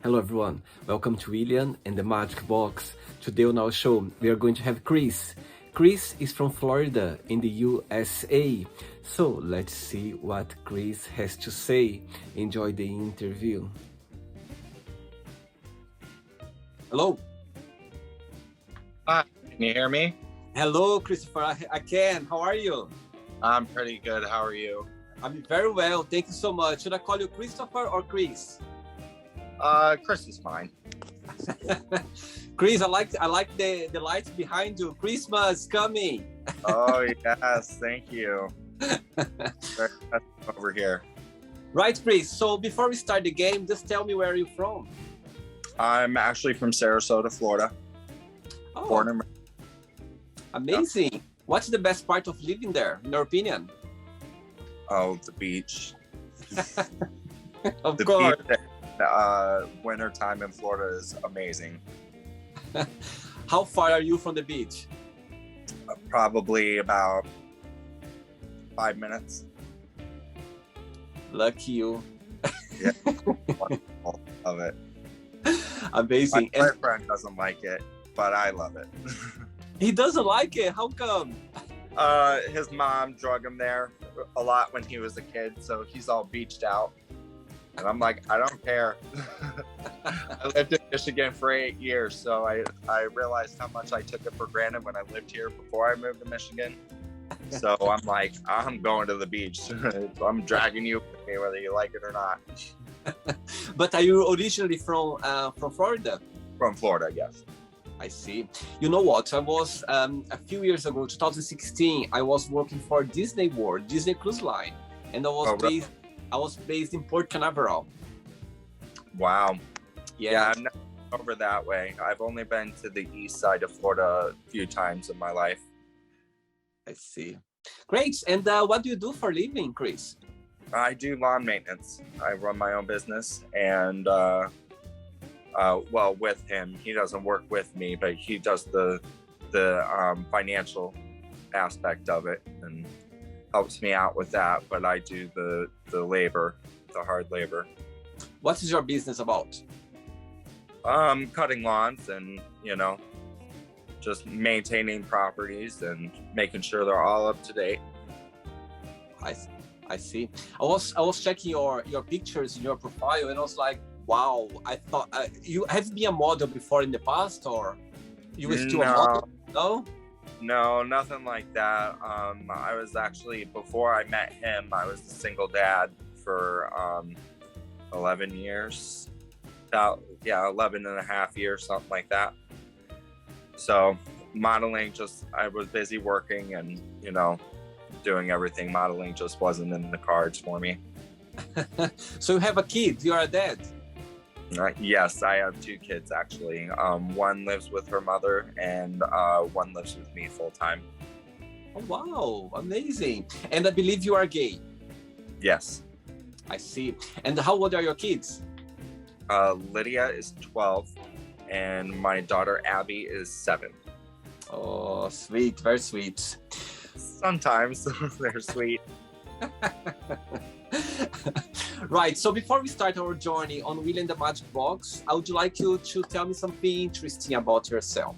Hello everyone, welcome to William and the Magic Box. Today on our show we are going to have Chris. Chris is from Florida in the USA. So let's see what Chris has to say. Enjoy the interview. Hello. Hi, can you hear me? Hello Christopher, I can. How are you? I'm pretty good. How are you? I'm very well, thank you so much. Should I call you Christopher or Chris? Chris is fine. Chris, I like the lights behind you. Christmas coming. Oh yes, thank you. Over here. Right, Chris. So before we start the game, just tell me where you're from. I'm actually from Sarasota, Florida. Oh, Born and amazing. Yeah. What's the best part of living there, in your opinion? Oh, the beach. Of course. Beach, winter time in Florida is amazing. How far are you from the beach? Probably about 5 minutes. Lucky you. Yeah, wonderful. Love it. Amazing. My friend doesn't like it, but I love it. He doesn't like it? How come? His mom drug him there a lot when he was a kid, so he's all beached out. And I'm like, I don't care. I lived in Michigan for 8 years, so I realized how much I took it for granted when I lived here before I moved to Michigan. So I'm like, I'm going to the beach. I'm dragging you with me, whether you like it or not. But are you originally from Florida? From Florida, yes. I see. You know what? I was a few years ago, 2016. I was working for Disney World, Disney Cruise Line, and I was based in Port Canaveral. Wow. Yeah, I'm not over that way. I've only been to the east side of Florida a few times in my life. I see. Great. And what do you do for a living, Chris? I do lawn maintenance. I run my own business, and well, with him, he doesn't work with me, but he does the financial aspect of it and helps me out with that. But I do the labor, the hard labor. What is your business about? Cutting lawns and, just maintaining properties and making sure they're all up to date. I see. I was checking your pictures in your profile, and I was like, wow. I thought you have been a model before in the past, or you were still a model? No. No, nothing like that. I was actually, before I met him, I was a single dad for 11 years. 11 and a half years, something like that. So modeling, I was busy working and, doing everything. Modeling just wasn't in the cards for me. So you have a kid, you're a dad? Yes, I have 2 kids actually. One lives with her mother and one lives with me full time. Oh, wow, amazing. And I believe you are gay. Yes. I see. And how old are your kids? Lydia is 12 and my daughter Abby is 7. Oh, sweet, very sweet. Sometimes they're sweet. Right, so before we start our journey on William the Magic Box, I would like you to tell me something interesting about yourself.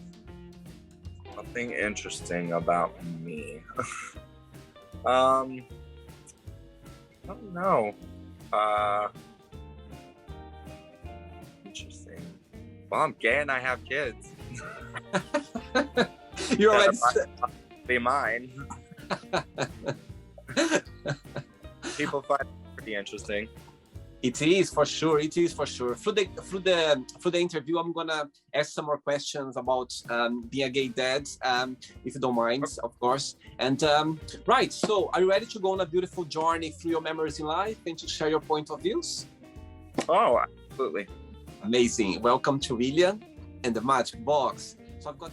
Something interesting about me. I don't know. Interesting. Well, I'm gay and I have kids. You're already be mine. People find it pretty interesting. It is for sure. It is for sure. Through the interview, I'm gonna ask some more questions about being a gay dad, if you don't mind, of course. And right, so are you ready to go on a beautiful journey through your memories in life and to share your point of views? Oh, absolutely. Amazing. Welcome to William and the Magic Box. So I've got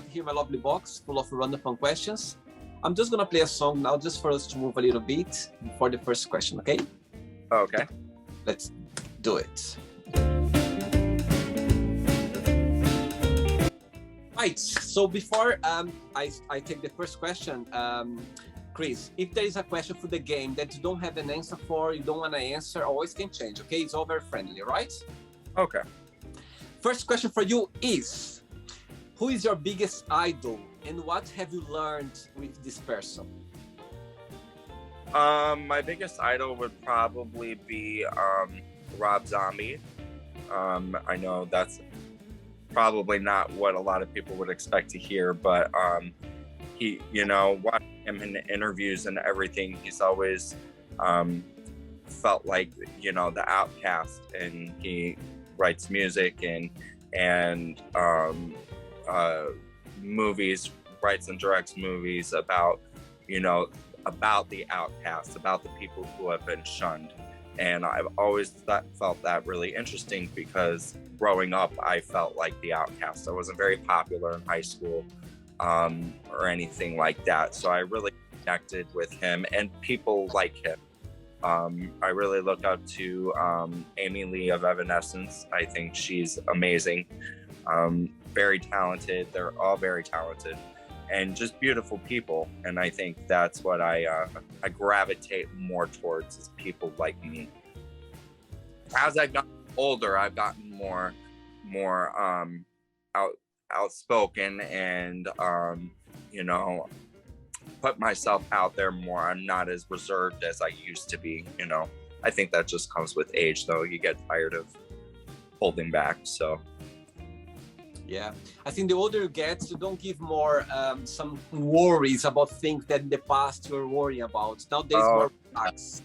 here my lovely box full of random fun questions. I'm just gonna play a song now just for us to move a little bit for the first question, okay? Okay. Let's do it. Right. So before I take the first question, Chris, if there is a question for the game that you don't have an answer for, you don't want to answer, always can change. Okay, it's all very friendly, right? Okay. First question for you is, who is your biggest idol and what have you learned with this person? My biggest idol would probably be Rob Zombie. I know that's probably not what a lot of people would expect to hear, but he, watching him in interviews and everything, he's always felt like, the outcast, and he writes music and movies, writes and directs movies about, about the outcasts, about the people who have been shunned. And I've always felt that really interesting because growing up, I felt like the outcast. I wasn't very popular in high school or anything like that. So I really connected with him and people like him. I really look up to Amy Lee of Evanescence. I think she's amazing, very talented. They're all very talented and just beautiful people. And I think that's what I gravitate more towards, is people like me. As I've gotten older, I've gotten more outspoken and put myself out there more. I'm not as reserved as I used to be. I think that just comes with age, though. You get tired of holding back. So yeah, I think the older you get, you don't give more some worries about things that in the past you were worrying about. Nowadays, more relaxed.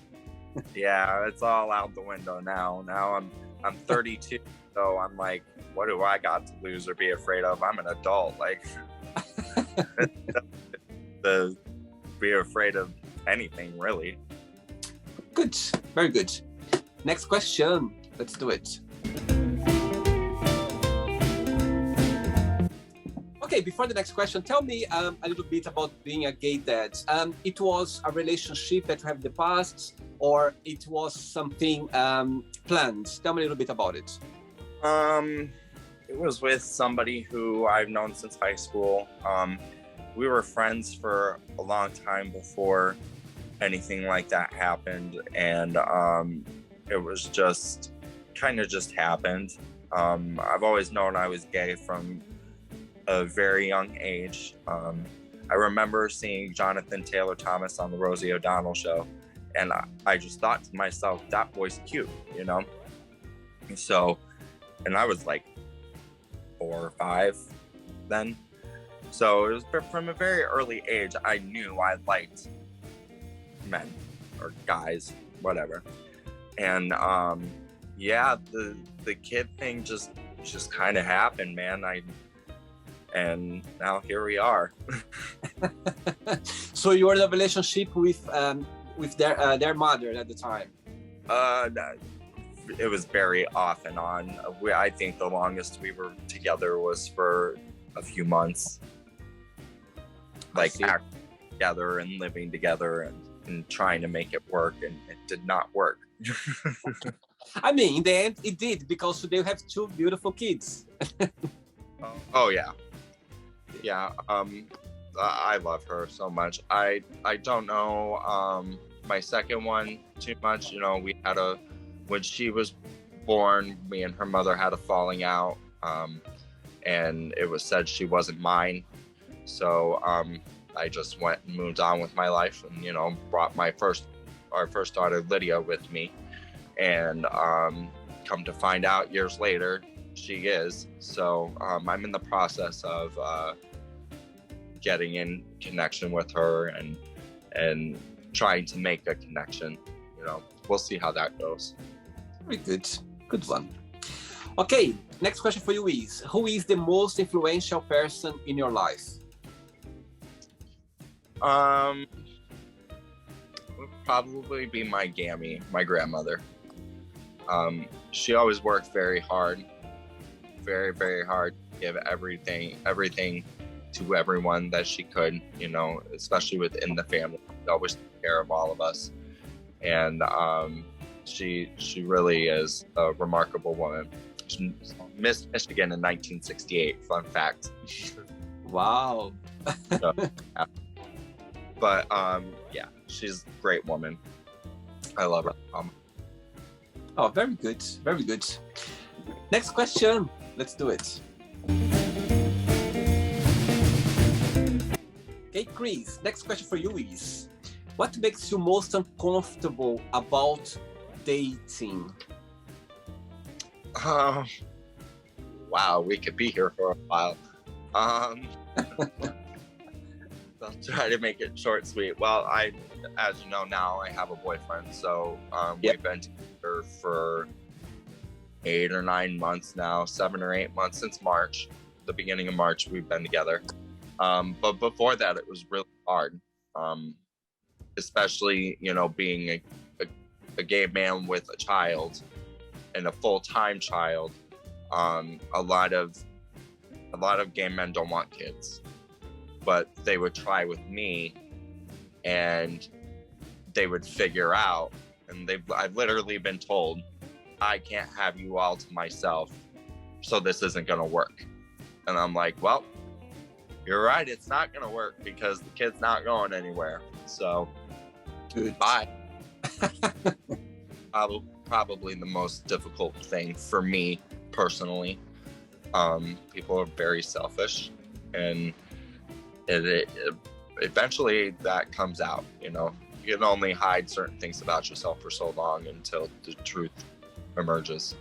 Yeah, it's all out the window now. Now I'm 32, so I'm like, what do I got to lose or be afraid of? I'm an adult. Like, to be afraid of anything, really. Good, very good. Next question. Let's do it. Okay, before the next question, tell me a little bit about being a gay dad. It was a relationship that you have in the past, or it was something planned? Tell me a little bit about it. It was with somebody who I've known since high school. We were friends for a long time before anything like that happened, and it was just kind of just happened. I've always known I was gay from a very young age. I remember seeing Jonathan Taylor Thomas on the Rosie O'Donnell show, and I just thought to myself, that boy's cute, So, and I was like 4 or 5 then. So it was from a very early age, I knew I liked men or guys, whatever. And yeah, the kid thing just kind of happened, man. And now here we are. So you were in a relationship with their mother at the time? It was very off and on. I think the longest we were together was for a few months. Like acting together and living together and trying to make it work, and it did not work. I mean, in the end, it did, because they have 2 beautiful kids. Oh yeah. Yeah, I love her so much. I don't know my second one too much. We had when she was born, me and her mother had a falling out, and it was said she wasn't mine. So I just went and moved on with my life, and brought our first daughter Lydia with me, and come to find out years later, she is. So I'm in the process of getting in connection with her and trying to make a connection. We'll see how that goes. Very good. Good one. Okay, next question for you is, who is the most influential person in your life? Would probably be my Gammy, my grandmother. She always worked very hard, very, very hard to give everything to everyone that she could, especially within the family. She always took care of all of us. And she really is a remarkable woman. She missed Michigan in 1968, fun fact. Wow. So, yeah. But yeah, she's a great woman. I love her. Oh, very good. Very good. Next question. Let's do it. Okay, Chris, next question for you is, what makes you most uncomfortable about dating? Wow, we could be here for a while. I'll try to make it short, sweet. Well, as you know now, I have a boyfriend, so we've been together for 8 or 9 months now, 7 or 8 months since March. The beginning of March, we've been together. But before that, it was really hard, especially, you know, being a gay man with a child and a full-time child. A lot of gay men don't want kids, but they would try with me, and they would figure out, and I've literally been told, I can't have you all to myself, so this isn't gonna work. And I'm like, well, you're right, it's not gonna work because the kid's not going anywhere. So, goodbye. Probably the most difficult thing for me personally. People are very selfish, and it eventually that comes out. You know, you can only hide certain things about yourself for so long until the truth emerges.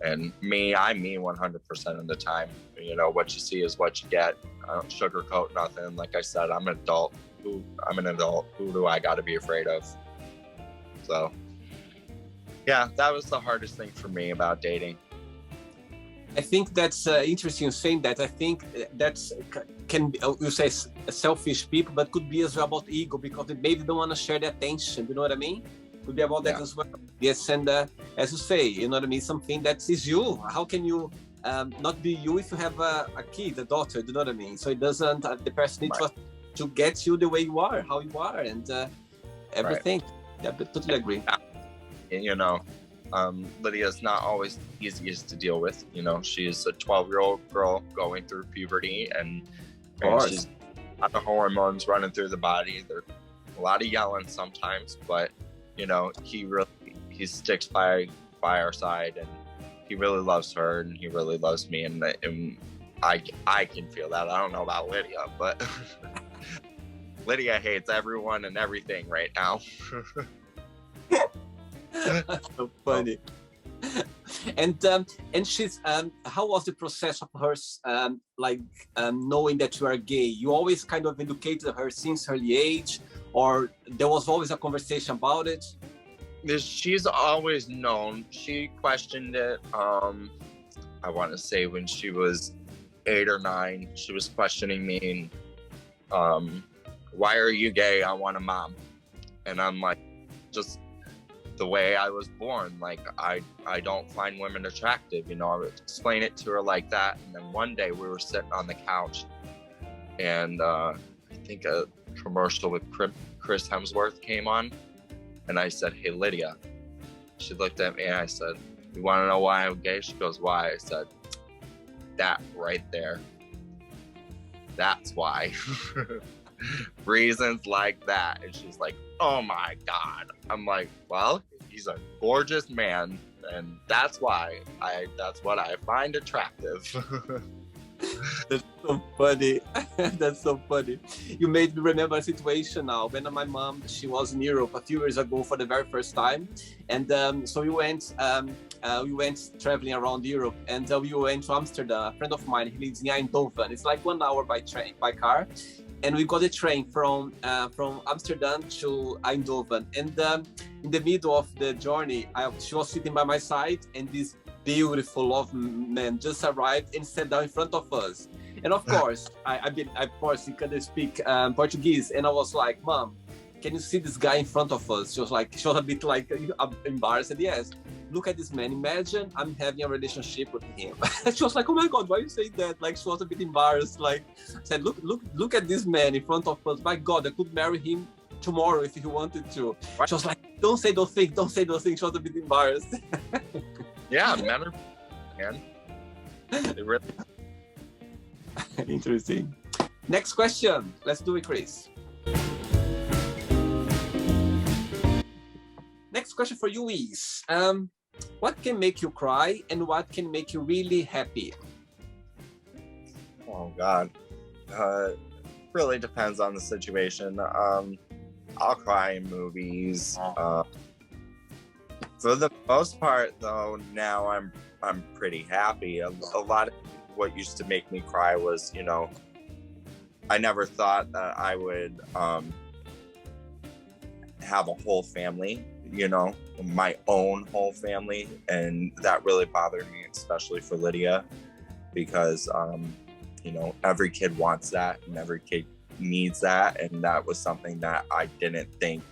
And I'm me 100% of the time. You know, what you see is what you get. I don't sugarcoat nothing. Like I said, I'm an adult. Who do I got to be afraid of? So, yeah, that was the hardest thing for me about dating. I think that's interesting saying that. I think that's can be, you say selfish people, but could be as well about ego, because they maybe don't want to share the attention. You know what I mean? Could be about that as well. Yes, and as you say, you know what I mean? Something that is you. How can you not be you if you have a kid, a daughter? You know what I mean? So it doesn't. The person needs to get you the way you are, how you are, and everything. Yeah, but totally agree. You know, Lydia's not always the easiest to deal with. You know, she's a 12-year-old girl going through puberty, and she's a lot of hormones running through the body. There's a lot of yelling sometimes, but you know, he sticks by our side, and he really loves her, and he really loves me, and I can feel that. I don't know about Lydia, but Lydia hates everyone and everything right now. That's so funny. And she's how was the process of her knowing that you are gay? You always kind of educated her since early age, or there was always a conversation about it? She's always known. She questioned it. I want to say when she was 8 or 9, she was questioning me. Why are you gay? I want a mom. And I'm like, just the way I was born. Like, I don't find women attractive. You know, I would explain it to her like that. And then one day we were sitting on the couch, and I think a commercial with Chris Hemsworth came on. And I said, hey, Lydia. She looked at me and I said, you want to know why I'm gay? She goes, why? I said, that right there. That's why. Reasons like that. And she's like, oh my God. I'm like, well, he's a gorgeous man, and that's why that's what I find attractive. That's so funny. That's so funny. You made me remember a situation now. When my mom, she was in Europe a few years ago for the very first time, and so we went traveling around Europe, and we went to Amsterdam. A friend of mine, he lives in Eindhoven. It's like 1 hour by car, and we got a train from Amsterdam to Eindhoven. And in the middle of the journey, she was sitting by my side, and this beautiful love man just arrived and sat down in front of us. And of course, of course, he couldn't speak Portuguese, and I was like, Mom, can you see this guy in front of us? She was a bit like embarrassed. And yes, look at this man. Imagine I'm having a relationship with him. She was like, oh my God, why you say that? Like, she was a bit embarrassed. Like, I said, look at this man in front of us. My God, I could marry him tomorrow if he wanted to. What? She was like, don't say those things. Don't say those things. She was a bit embarrassed. Yeah, men are, man. They really. Interesting. Next question. Let's do it, Chris. Next question for you is, what can make you cry and what can make you really happy? Oh God, really depends on the situation. I'll cry in movies. For the most part, though, now I'm pretty happy. A lot of what used to make me cry was, you know, I never thought that I would have a whole family, you know, my own whole family, and that really bothered me, especially for Lydia, because you know, every kid wants that and every kid needs that, and that was something that I didn't think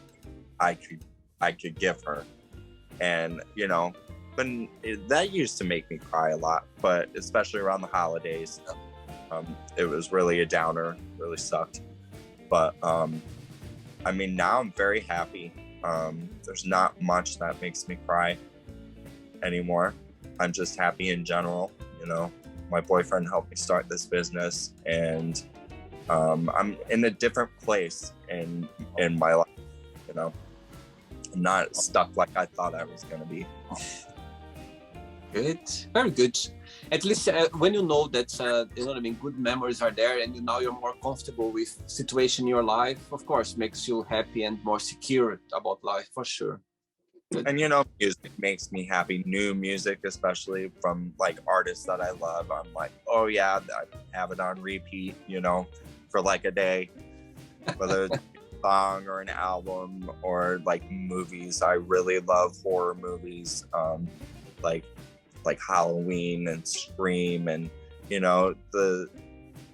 I could give her. And you know, but that used to make me cry a lot, but especially around the holidays, it was really a downer, really sucked. But I mean, now I'm very happy. There's not much that makes me cry anymore. I'm just happy in general, you know. My boyfriend helped me start this business, and I'm in a different place in my life, you know. I'm not stuck like I thought I was gonna be. Good, very good. At least when you know that, you know what I mean, good memories are there, and now you're more comfortable with situation in your life, of course, makes you happy and more secure about life, for sure. Good. And you know, music makes me happy. New music, especially from like artists that I love. I'm like, oh yeah, I have it on repeat, you know, for like a day. Whether it's a song or an album or like movies, I really love horror movies, like Halloween and Scream, and you know, the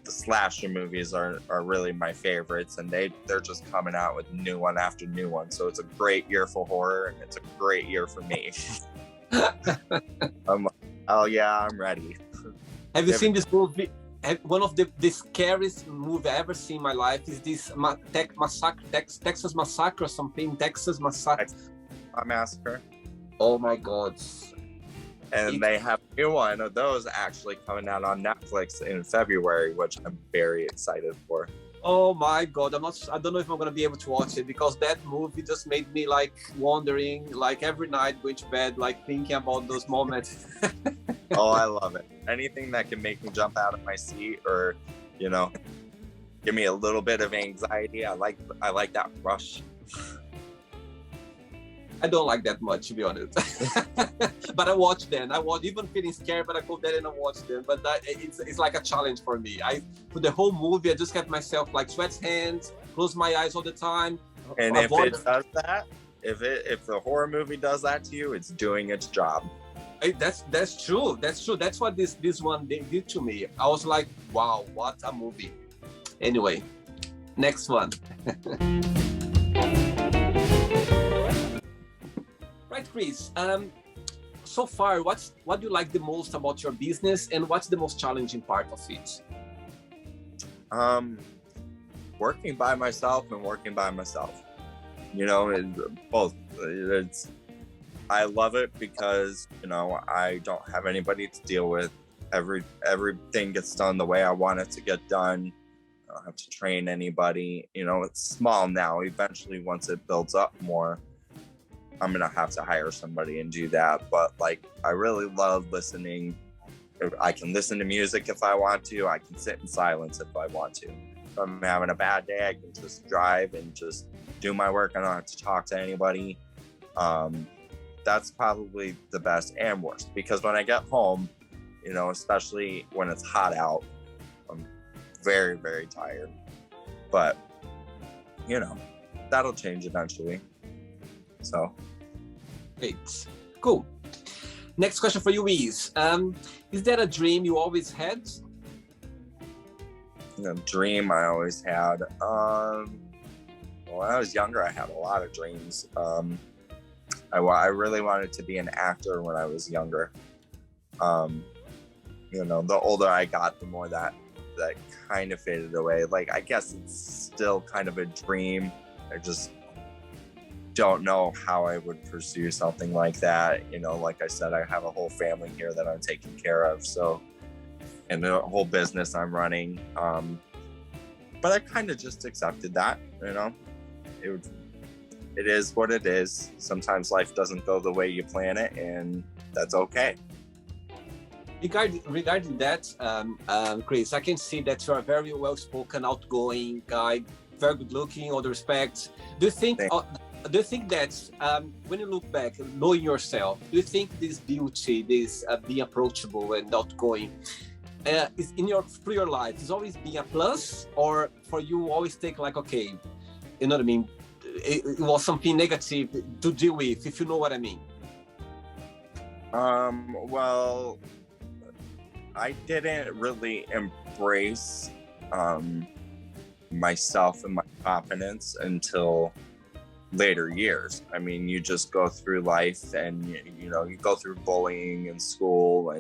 slasher movies are really my favorites, and they're just coming out with new one after new one. So it's a great year for horror, and it's a great year for me. I'm like, oh yeah, I'm ready. Have you seen this movie? One of the scariest movie I ever seen in my life is this Texas Massacre or something. Texas Massacre. Massacre. Oh my God. And they have a new one of those actually coming out on Netflix in February, which I'm very excited for. Oh my God, I don't know if I'm gonna be able to watch it, because that movie just made me like wondering, like every night going to bed, like thinking about those moments. Oh, I love it. Anything that can make me jump out of my seat, or, you know, give me a little bit of anxiety. I like that rush. I don't like that much, to be honest. But I watch them. Even feeling scared, but I go there and I watch them. But it's like a challenge for me. For the whole movie, I just kept myself like sweat hands, close my eyes all the time. And if it does that, if the horror movie does that to you, it's doing its job. That's true. That's true. That's what this one did to me. I was like, wow, what a movie. Anyway, next one. Right, Chris. So far, what do you like the most about your business, and what's the most challenging part of it? Working by myself and working by myself. You know, both. I love it because, you know, I don't have anybody to deal with. Everything gets done the way I want it to get done. I don't have to train anybody. You know, it's small now. Eventually, once it builds up more, I'm gonna have to hire somebody and do that. But like, I really love listening. I can listen to music if I want to. I can sit in silence if I want to. If I'm having a bad day, I can just drive and just do my work. I don't have to talk to anybody. That's probably the best and worst, because when I get home, you know, especially when it's hot out, I'm very, very tired. But, you know, that'll change eventually. So. Great. Cool. Next question for you is there a dream you always had? A dream I always had. When I was younger, I had a lot of dreams. I really wanted to be an actor when I was younger. You know, the older I got, the more that kind of faded away. Like, I guess it's still kind of a dream. I just don't know how I would pursue something like that. You know, like I said, I have a whole family here that I'm taking care of. So and the whole business I'm running. But I kind of just accepted that, you know. It is what it is. Sometimes life doesn't go the way you plan it, and that's okay. Regarding that, Chris, I can see that you are a very well-spoken, outgoing guy, very good-looking, all the respect. Do you think that when you look back, knowing yourself, do you think this beauty, this being approachable and outgoing, is through your life, is always being a plus, or for you always take like, okay, you know what I mean? It was something negative to deal with, if you know what I mean. Well, I didn't really embrace myself and my confidence until later years. I mean, you just go through life, and you know, you go through bullying in school,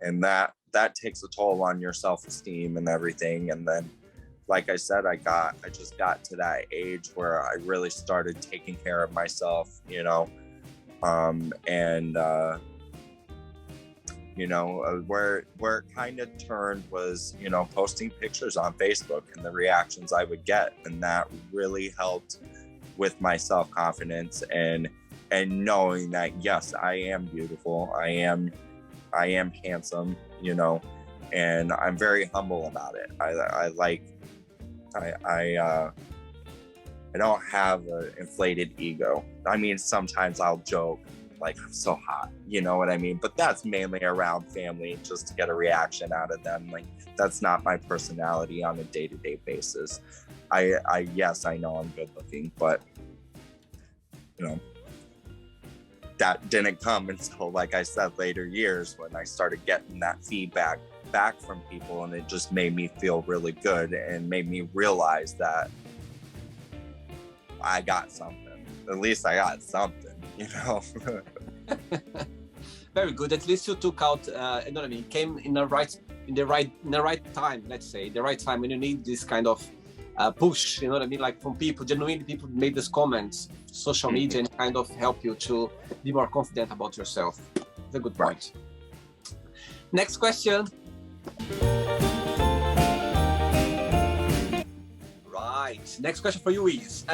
and that takes a toll on your self-esteem and everything. And then, like I said, I just got to that age where I really started taking care of myself, you know, you know, where it kind of turned was, you know, posting pictures on Facebook and the reactions I would get, and that really helped with my self-confidence and knowing that, yes, I am beautiful, I am handsome, you know, and I'm very humble about it. I don't have an inflated ego. I mean, sometimes I'll joke like, I'm so hot, you know what I mean? But that's mainly around family, just to get a reaction out of them. Like, that's not my personality on a day-to-day basis. Yes, I know I'm good looking, but you know, that didn't come until, like I said, later years, when I started getting that feedback back from people, and it just made me feel really good and made me realize that I got something. At least I got something, you know. Very good. At least you took out, you know what I mean, came in the right time, let's say, the right time when you need this kind of push, you know what I mean, like from people, genuinely people made these comments, social media, and kind of help you to be more confident about yourself. That's a good point. Next question. Right. Next question for you is,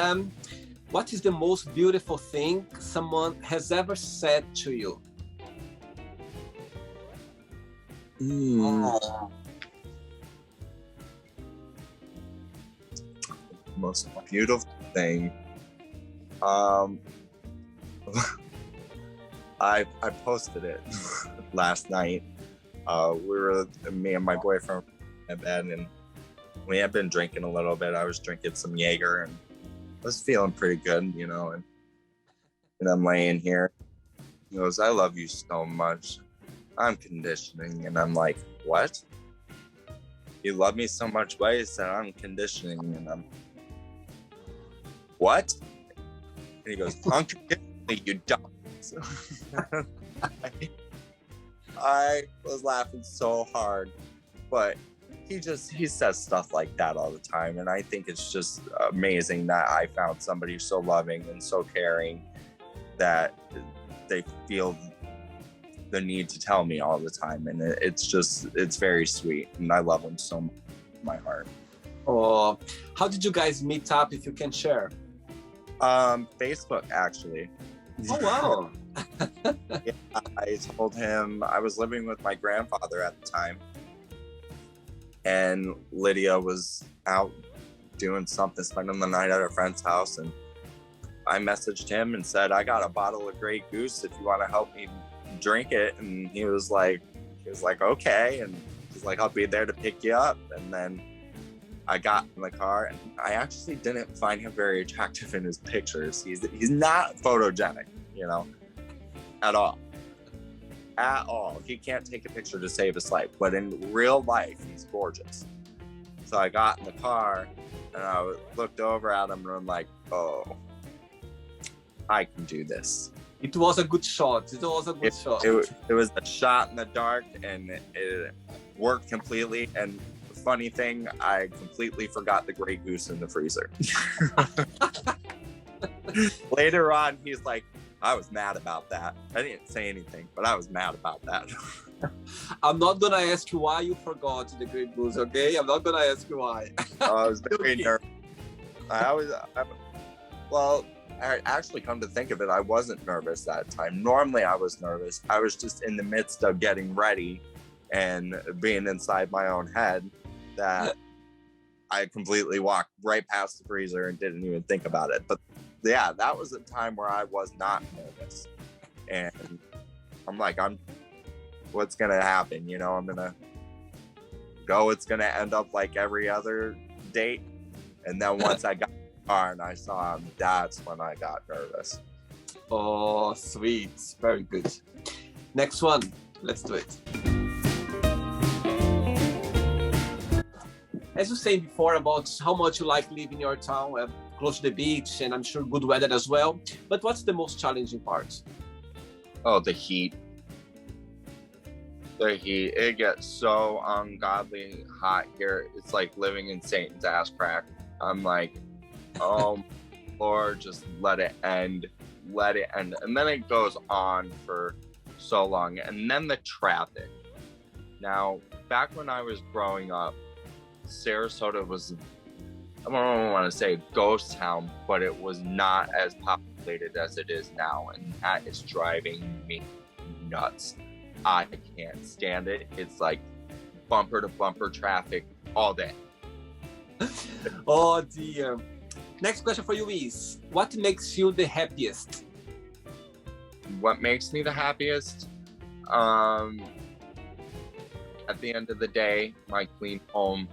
what is the most beautiful thing someone has ever said to you? Most beautiful thing. I posted it last night. Me and my boyfriend in bed, and we had been drinking a little bit. I was drinking some Jaeger and was feeling pretty good, you know, and I'm laying here. He goes, "I love you so much. I'm conditioning." And I'm like, "What? You love me so much?" Why? He said, "I'm conditioning." And I'm, "What?" And he goes, "Unconditionally, you don't." I was laughing so hard, but he says stuff like that all the time, and I think it's just amazing that I found somebody so loving and so caring that they feel the need to tell me all the time, and it's very sweet, and I love him so much in my heart. Oh, how did you guys meet up, if you can share? Facebook, actually. Oh wow. Yeah, I told him I was living with my grandfather at the time, and Lydia was out doing something, spending the night at her friend's house, and I messaged him and said, "I got a bottle of Grey Goose if you want to help me drink it." And he was like, "Okay," and he's like, "I'll be there to pick you up." And then I got in the car, and I actually didn't find him very attractive in his pictures. He's not photogenic, you know, at all. He can't take a picture to save his life, but in real life, he's gorgeous. So I got in the car, and I looked over at him, and I'm like, "Oh, I can do this." It was a good shot. It was a shot in the dark, and it worked completely. And the funny thing, I completely forgot the Grey Goose in the freezer. Later on, he's like, I was mad about that. I didn't say anything, but I was mad about that. I'm not gonna ask you why you forgot the Great Blues, okay? I'm not gonna ask you why. I was very nervous. Well, actually, come to think of it, I wasn't nervous that time. Normally, I was nervous. I was just in the midst of getting ready and being inside my own head that I completely walked right past the freezer and didn't even think about it. But yeah, that was a time where I was not nervous. And I'm like, what's going to happen? You know, I'm going to go. It's going to end up like every other date. And then once I got in the car and I saw him, that's when I got nervous. Oh, sweet. Very good. Next one. Let's do it. As you said before about how much you like living in your town, close to the beach, and I'm sure good weather as well. But what's the most challenging part? Oh, the heat. The heat. It gets so ungodly hot here. It's like living in Satan's ass crack. I'm like, oh, Lord, just let it end. Let it end. And then it goes on for so long. And then the traffic. Now, back when I was growing up, Sarasota was, I don't want to say a ghost town, but it was not as populated as it is now, and that is driving me nuts. I can't stand it. It's like bumper to bumper traffic all day. Oh dear. Next question for you is, what makes you the happiest? What makes me the happiest? At the end of the day, my clean home.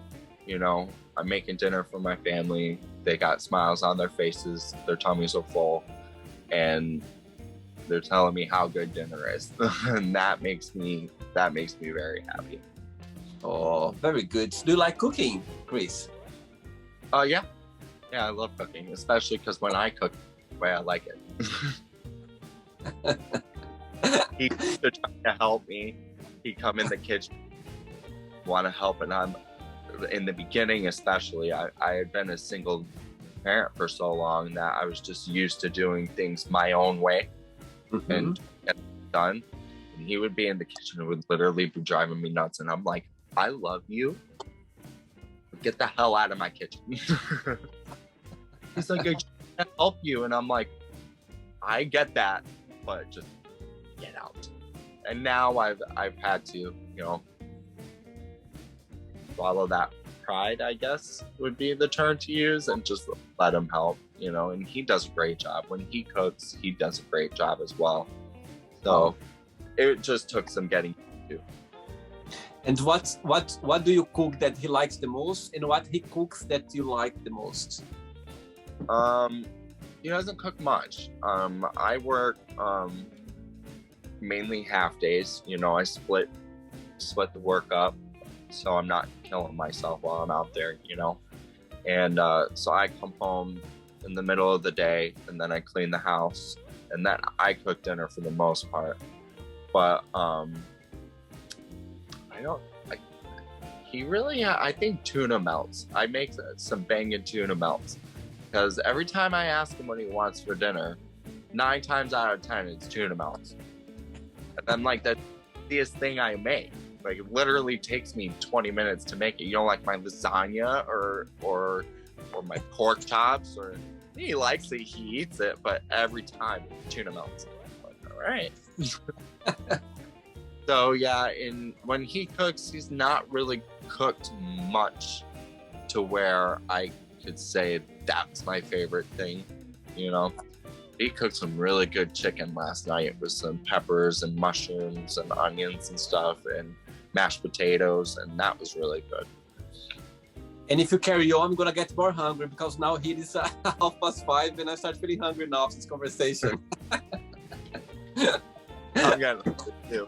You know, I'm making dinner for my family. They got smiles on their faces. Their tummies are full. And they're telling me how good dinner is. And that makes me very happy. Oh, very good. Do you like cooking, Chris? Yeah. Yeah, I love cooking, especially because when I cook the way I like it. He used to try to help me. He'd come in the kitchen, want to help, and in the beginning especially, I had been a single parent for so long that I was just used to doing things my own way and get it done. And he would be in the kitchen and would literally be driving me nuts. And I'm like, I love you. Get the hell out of my kitchen. He's like, I can't help you. And I'm like, I get that, but just get out. And now I've had to, you know, swallow that pride, I guess would be the term to use, and just let him help, you know. And he does a great job. When he cooks, he does a great job as well. So it just took some getting to. And what do you cook that he likes the most, and what he cooks that you like the most? He doesn't cook much. I work mainly half days. You know, I split the work up, so I'm not killing myself while I'm out there, you know. And so I come home in the middle of the day, and then I clean the house, and then I cook dinner for the most part. But I think tuna melts. I make some banging tuna melts, because every time I ask him what he wants for dinner, 9 times out of 10 it's tuna melts. And I'm like, that's the easiest thing I make. Like, it literally takes me 20 minutes to make it. You know, like my lasagna or my pork chops, or he likes it, he eats it, but every time tuna melts. I'm like, all right. So yeah, when he cooks, he's not really cooked much to where I could say that's my favorite thing, you know. He cooked some really good chicken last night with some peppers and mushrooms and onions and stuff and mashed potatoes, and that was really good. And if you carry on, I'm gonna get more hungry, because now it is 5:30 and I start feeling hungry now after this conversation. I'm gonna too.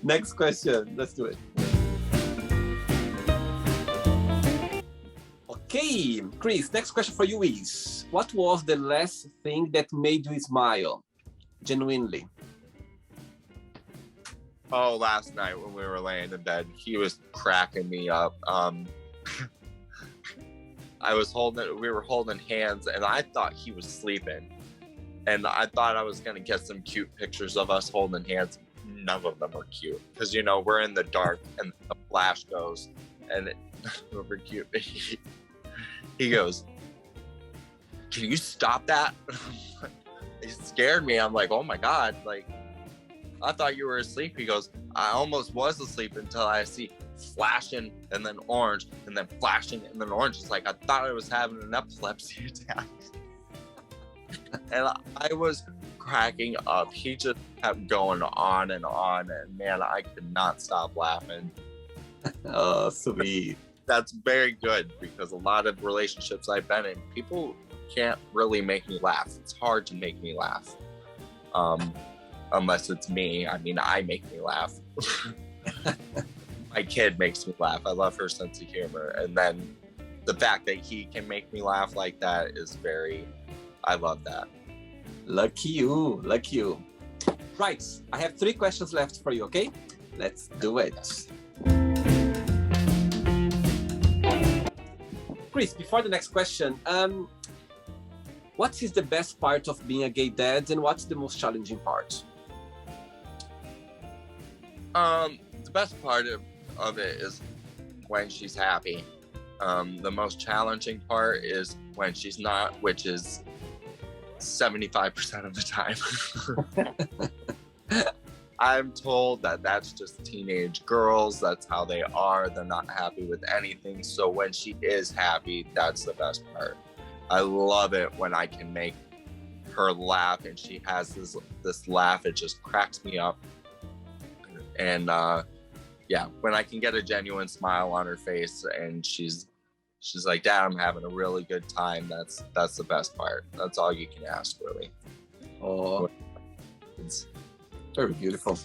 Next question, let's do it. Okay, Chris, next question for you is, what was the last thing that made you smile, genuinely? Oh, last night when we were laying in bed, he was cracking me up. We were holding hands, and I thought he was sleeping. And I thought I was gonna get some cute pictures of us holding hands. None of them are cute because we're in the dark and the flash goes, and we're cute. He goes, "Can you stop that?" It scared me. I'm like, "Oh my god!" Like, I thought you were asleep. He goes, "I almost was asleep until I see flashing and then orange and then flashing and then orange." It's like I thought I was having an epilepsy attack. And I was cracking up. He just kept going on, and man, I could not stop laughing. Oh, sweet. That's very good because a lot of relationships I've been in, people can't really make me laugh. It's hard to make me laugh. Unless it's me. I mean, I make me laugh. My kid makes me laugh. I love her sense of humor. And then the fact that he can make me laugh like that is I love that. Lucky you. Right, I have 3 questions left for you, okay? Let's do it. Chris, before the next question, what is the best part of being a gay dad and what's the most challenging part? The best part of it is when she's happy. The most challenging part is when she's not, which is 75% of the time. I'm told that that's just teenage girls. That's how they are. They're not happy with anything. So when she is happy, that's the best part. I love it when I can make her laugh and she has this laugh. It just cracks me up. And when I can get a genuine smile on her face and she's like, "Dad, I'm having a really good time." That's the best part. That's all you can ask, really. Oh, it's very beautiful.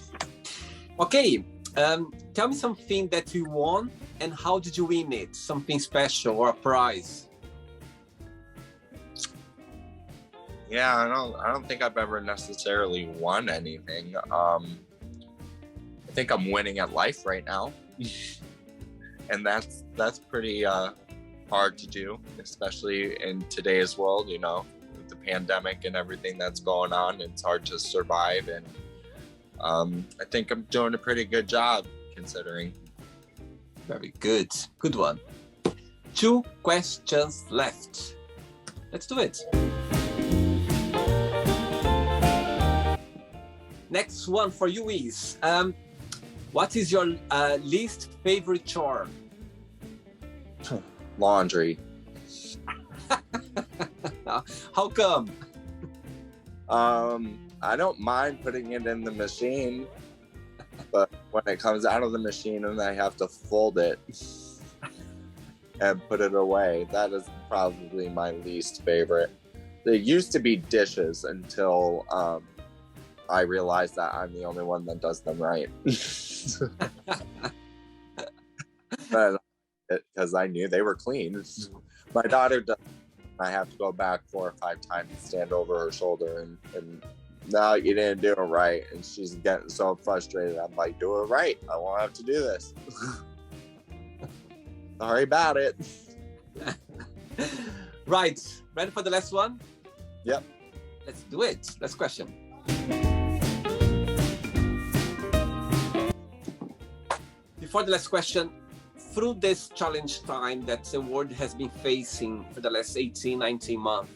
Okay, tell me something that you won and how did you win it? Something special or a prize? Yeah, I don't think I've ever necessarily won anything. I think I'm winning at life right now, and that's pretty hard to do, especially in today's world. With the pandemic and everything that's going on, it's hard to survive, and I think I'm doing a pretty good job considering. Very good one. 2 questions left. Let's do it. Next one for you is, what is your least favorite chore? Laundry. How come? I don't mind putting it in the machine, but when it comes out of the machine and I have to fold it and put it away, that is probably my least favorite. There used to be dishes until I realized that I'm the only one that does them right. Because I knew they were clean. My daughter does. I have to go back 4 or 5 times and stand over her shoulder and no, you didn't do it right. And she's getting so frustrated. I'm like, do it right. I won't have to do this. Sorry about it. Right. Ready for the last one? Yep. Let's do it. Last question. Before the last question, through this challenge time that the world has been facing for the last 18, 19 months,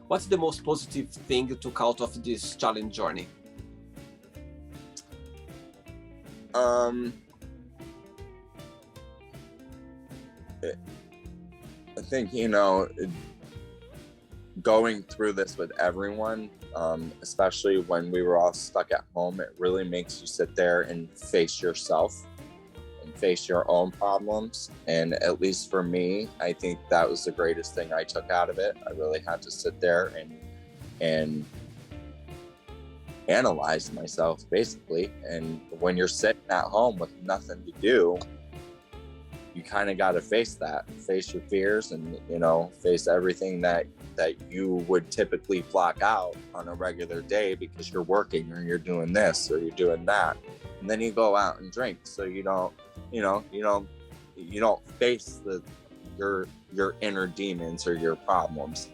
what's the most positive thing you took out of this challenge journey? I think, going through this with everyone, especially when we were all stuck at home, it really makes you sit there and face yourself and face your own problems. And at least for me, I think that was the greatest thing I took out of it. I really had to sit there and analyze myself, basically. And when you're sitting at home with nothing to do, you kind of got to face your fears and, face everything that you would typically block out on a regular day because you're working or you're doing this or you're doing that. And then you go out and drink. So you don't face your inner demons or your problems.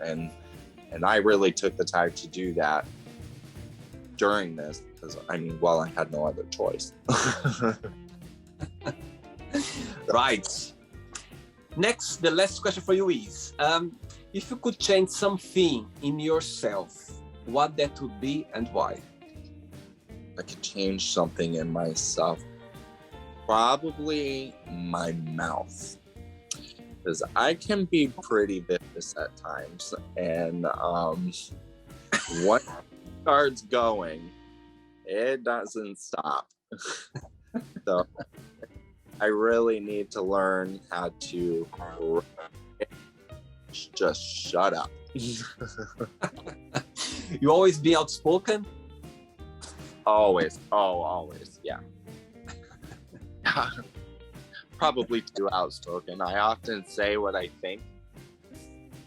And I really took the time to do that during this because, I mean, well, I had no other choice. Right. Next, the last question for you is, if you could change something in yourself, what that would be and why? I could change something in myself. Probably my mouth. Because I can be pretty vicious at times. And once it starts going, it doesn't stop. So I really need to learn how to just shut up. You always be outspoken? Always. Oh, always. Yeah. Probably too outspoken. I often say what I think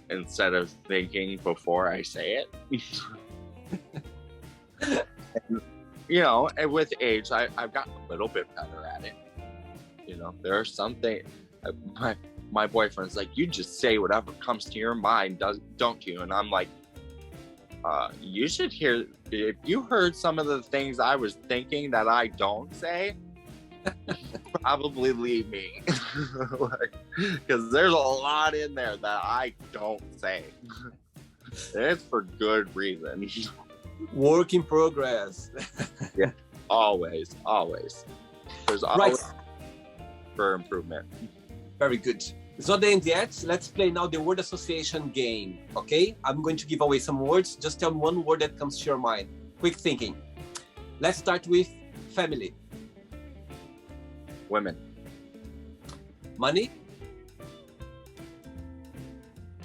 instead of thinking before I say it. And, you know, and with age, I've gotten a little bit better at it. You know, there are some things. My boyfriend's like, you just say whatever comes to your mind, don't you? And I'm like, you should hear. If you heard some of the things I was thinking that I don't say, probably leave me. Because there's a lot in there that I don't say. It's for good reason. Work in progress. Yeah, always. There's always for improvement. Very good. It's not the end yet. Let's play now the word association game, okay? I'm going to give away some words. Just tell me one word that comes to your mind. Quick thinking. Let's start with family. Women. Money.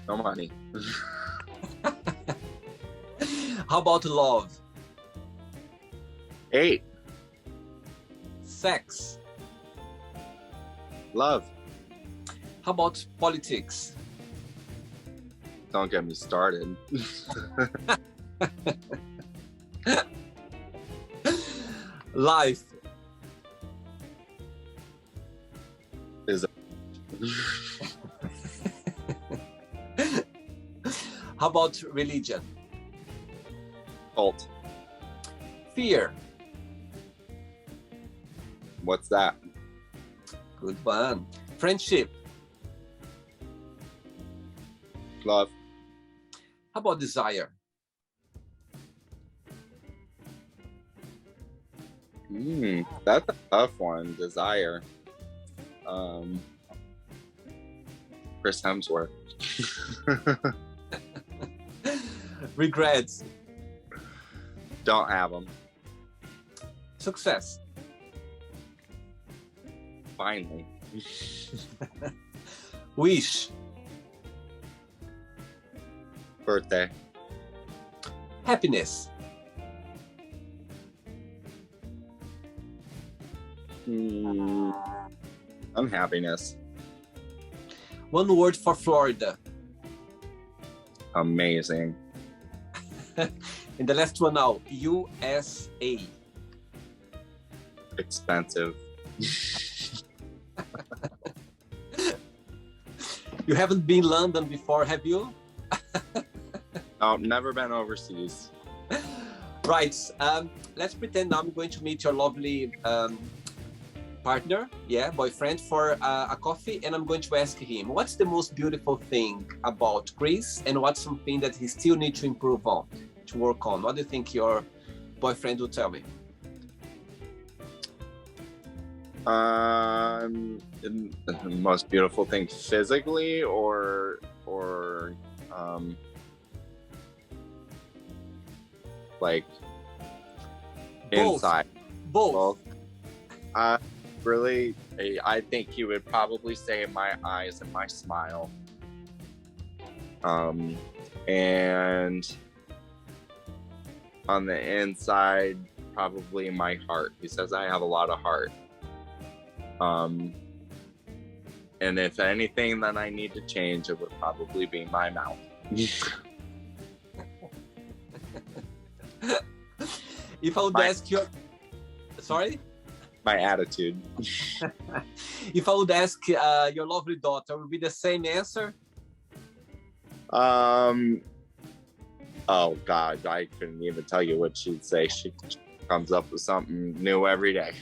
No money. How about love? 8. Sex. Love. How about politics? Don't get me started. Life. Is How about religion? cult. Fear. What's that? Good one. Friendship. Love. How about desire? That's a tough one. Desire. Chris Hemsworth. Regrets. Don't have them. Success. Finally. Wish. Birthday. Happiness. Unhappiness. One word for Florida. Amazing. And the last one now, USA. Expensive. You haven't been London before, have you? Oh, never been overseas. Right. Let's pretend I'm going to meet your lovely partner, boyfriend, for a coffee, and I'm going to ask him, what's the most beautiful thing about Chris, and what's something that he still needs to improve on, to work on? What do you think your boyfriend will tell me? The most beautiful thing physically, or like Both. inside. Both. Really, I think he would probably say my eyes and my smile. And on the inside, probably my heart. He says I have a lot of heart. And if anything that I need to change, it would probably be my mouth. If I would ask you, sorry? My attitude. If I would ask your lovely daughter, would be the same answer? Oh God, I couldn't even tell you what she'd say. She comes up with something new every day.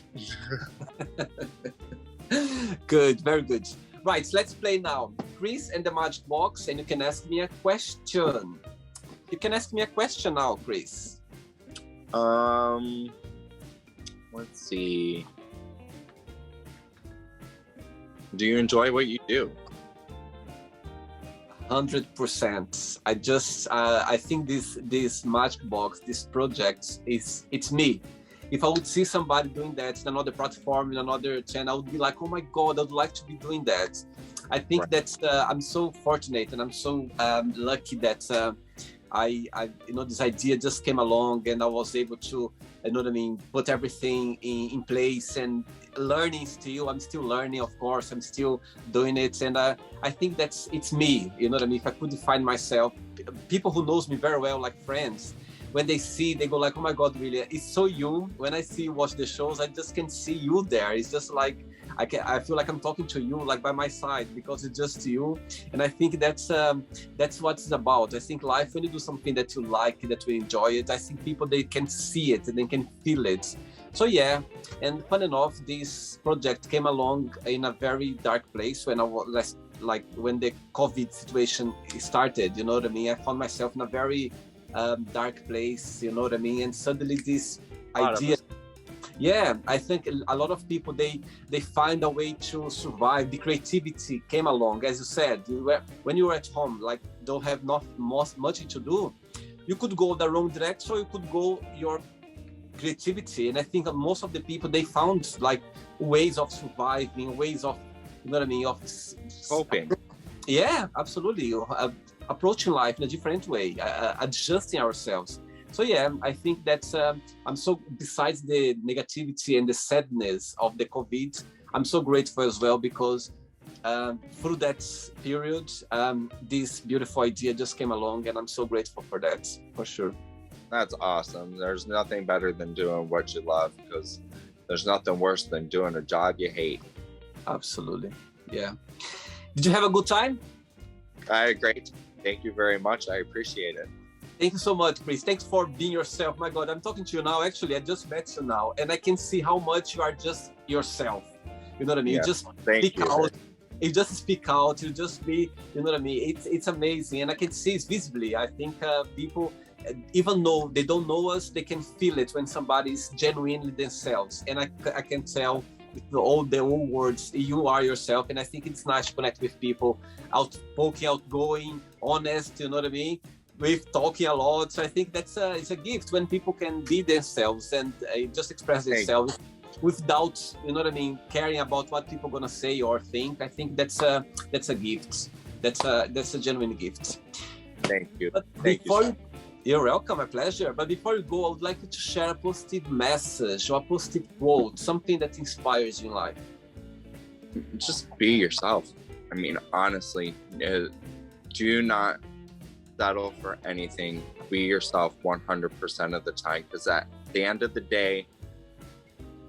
Good, very good. Right, so let's play now. Chris and the Magic Box, and you can ask me a question. You can ask me a question now, Chris. Let's see. Do you enjoy what you do? 100%. I think this Magic Box, this project it's me. If I would see somebody doing that in another platform, in another channel, I would be like, oh my God, I'd like to be doing that. I think Right. that's, I'm so fortunate and I'm so lucky that I this idea just came along and I was able to, put everything in place and learning still. I'm still learning, of course, I'm still doing it. And I think it's me, If I could define myself, people who knows me very well, like friends, when they see, they go like, oh my God, really, it's so you. When I watch the shows, I just can see you there. It's just like, I feel like I'm talking to you, like by my side, because it's just you. And I think that's what it's about. I think life, when you do something that you like, that you enjoy it, I think people, they can see it and they can feel it. So yeah, and fun enough, this project came along in a very dark place when I was when the COVID situation started, I found myself in a very dark place, and suddenly this idea, yeah, I think a lot of people, they find a way to survive. The creativity came along, as you said, when you were at home, like don't have not much to do, you could go the wrong direction or you could go your creativity. And I think most of the people, they found like ways of surviving, ways of, of Coping. Yeah, absolutely. Approaching life in a different way, adjusting ourselves. So yeah, I think that's, I'm so, besides the negativity and the sadness of the COVID, I'm so grateful as well because through that period, this beautiful idea just came along and I'm so grateful for that, for sure. That's awesome. There's nothing better than doing what you love, because there's nothing worse than doing a job you hate. Absolutely. Yeah. Did you have a good time? I had a great time. Thank you very much. I appreciate it. Thank you so much, Chris. Thanks for being yourself. My God, I'm talking to you now. Actually, I just met you now, and I can see how much you are just yourself. You know what I mean? Yeah, You just thank speak you. out. You just speak out. You just be, you know what I mean? It's amazing, and I can see it visibly. I think people, even though they don't know us, they can feel it when somebody is genuinely themselves, and I can tell with all the old words, you are yourself. And I think it's nice to connect with people, outspoken, outgoing, honest, you know what I mean, with talking a lot. So I think that's it's a gift when people can be themselves and just express themselves without, you know what I mean, caring about what people are gonna say or think. I think that's a gift. That's a genuine gift. Thank you. But Thank you. So You're welcome, my pleasure. But before you go, I would like you to share a positive message or a positive quote, something that inspires you in life. just be yourself. I mean, honestly, do not settle for anything. Be yourself 100% of the time, because at the end of the day,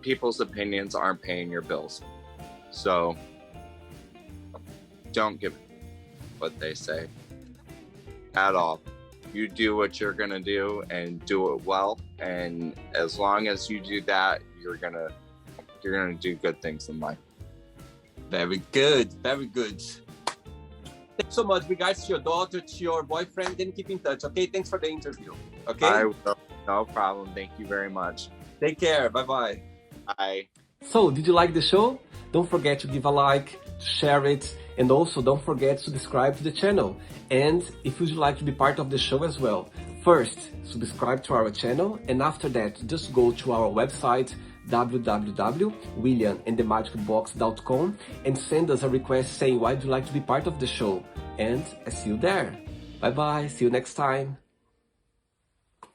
people's opinions aren't paying your bills. So don't give what they say at all. You do what you're gonna do and do it well, and as long as you do that, you're gonna do good things in life. Very good, very good. Thanks so much. Regards to your daughter, to your boyfriend, then keep in touch, okay? Thanks for the interview, okay? I will. No problem. Thank you very much. Take care, bye-bye. Bye. So, did you like the show? Don't forget to give a like, share it, and also don't forget to subscribe to the channel. And if you'd like to be part of the show as well, first, subscribe to our channel, and after that, just go to our website, www.williamandthemagicbox.com, and send us a request saying why you'd like to be part of the show. And I see you there. Bye-bye. See you next time.